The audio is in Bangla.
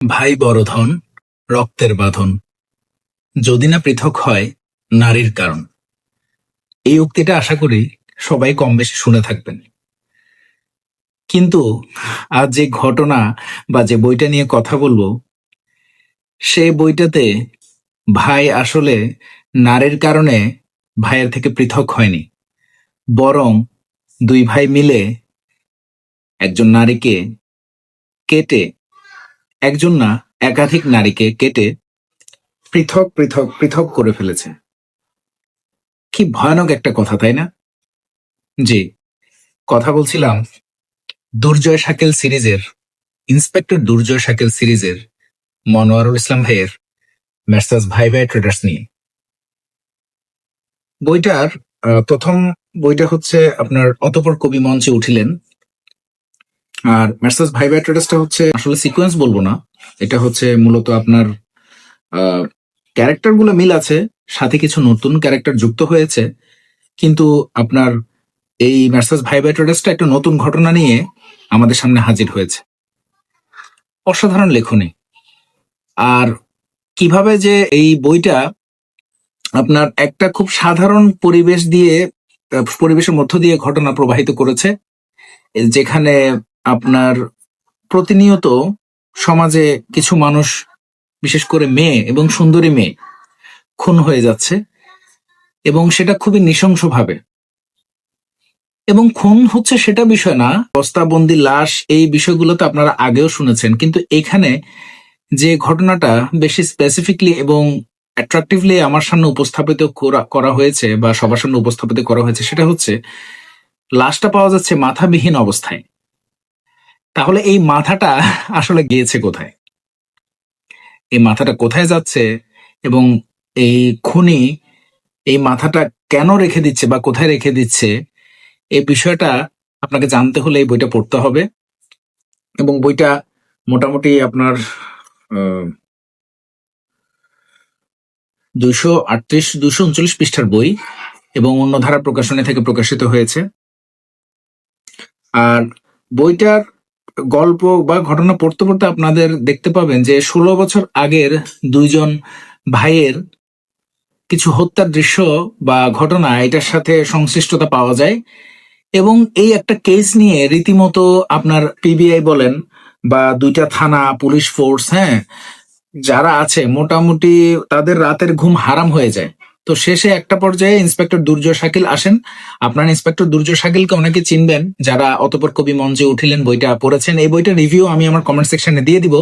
ভাই বড় ধন, রক্তের বাঁধন, যদি না পৃথক হয় নারীর কারণ। এই উক্তিটা আশা করি সবাই কম বেশি শুনে থাকবেন। কিন্তু আজ যে ঘটনা বা যে বইটা নিয়ে কথা বলবো, সেই বইটাতে ভাই আসলে নারীর কারণে ভাইয়ের থেকে পৃথক হয়নি, বরং দুই ভাই মিলে একজন নারীকে কেটে, একজন না একাধিক নারীকে কেটে পৃথক পৃথক পৃথক করে ফেলেছে। কি ভয়ানক একটা কথা, তাই না? জি, কথা বলছিলাম দুর্জয় শাকিল সিরিজের, ইন্সপেক্টর দুর্জয় শাকিল সিরিজের মনোয়ারুল ইসলাম ভাইয়ের মেসার্স ভাই ভাই ট্রেডার্স নিয়ে। বইটার প্রথম বইটা হচ্ছে আপনার অতঃপর কবি মঞ্চে উঠিলেন, আর মেসার্স ভাই ভাই ট্রেডার্সটা হচ্ছে আসলে সিকোয়েন্স বলবো না, এটা হচ্ছে মূলত আপনার ক্যারেক্টার গুলো মিল আছে, সাথে কিছু নতুন ক্যারেক্টার যুক্ত হয়েছে, কিন্তু আপনার এই মেসার্স ভাই ভাই ট্রেডার্সটা একটা নতুন ঘটনা নিয়ে আমাদের সামনে হাজির হয়েছে। অসাধারণ লেখনী। আর কিভাবে যে এই বইটা আপনার একটা খুব সাধারণ পরিবেশ দিয়ে, পরিবেশের মধ্য দিয়ে ঘটনা প্রবাহিত করেছে, যেখানে আপনার প্রতিনিয়ত সমাজে কিছু মানুষ, বিশেষ করে মেয়ে এবং সুন্দরী মেয়ে, খুন হয়ে যাচ্ছে, এবং সেটা খুবই নৃশংসভাবে। এবং খুন হচ্ছে সেটা বিষয় না, বস্তাবন্দি লাশ, এই বিষয়গুলো তো আপনারা আগেও শুনেছেন, কিন্তু এখানে যে ঘটনাটা বেশি স্পেসিফিকলি এবং অ্যাট্রাকটিভলি আমার সামনে উপস্থাপিত করা হয়েছে বা সবার সামনে উপস্থাপিত করা হয়েছে, সেটা হচ্ছে লাশটা পাওয়া যাচ্ছে মাথাবিহীন অবস্থায়। তাহলে এই মাথাটা আসলে গিয়েছে কোথায়? এই মাথাটা কোথায় যাচ্ছে, এবং এই খুনি এই মাথাটা কেন রেখে দিচ্ছে বা কোথায় রেখে দিচ্ছে, এই বিষয়টা আপনাকে জানতে হলে এই বইটা পড়তে হবে। এবং বইটা মোটামুটি আপনার 238-239 পৃষ্ঠার বই, এবং অন্য ধারা প্রকাশনী থেকে প্রকাশিত হয়েছে। আর বইটার গল্প বা ঘটনা পড়তে পড়তে আপনাদের দেখতে পাবেন যে 16 বছর আগের দুইজন ভাইয়ের কিছু হত্যার দৃশ্য বা ঘটনা এটার সাথে সংশ্লিষ্টতা পাওয়া যায়। এবং এই একটা কেস নিয়ে রীতিমতো আপনার পিবিআই বলেন বা দুইটা থানা, পুলিশ ফোর্স, হ্যাঁ, যারা আছে মোটামুটি তাদের রাতের ঘুম হারাম হয়ে যায়। তো শেষে একটা পর্যায়ে ইন্সপেক্টর দুর্জয় শাকিল আসেন। আপনার ইন্সপেক্টর দুর্জয় শাকিলকে অনেকে চিনবেন যারা অতঃপর কবি মঞ্চে উঠিলেন বইটা পড়েছেন। এই বইটার রিভিউ আমি আমার কমেন্ট সেকশনে দিয়ে দিব।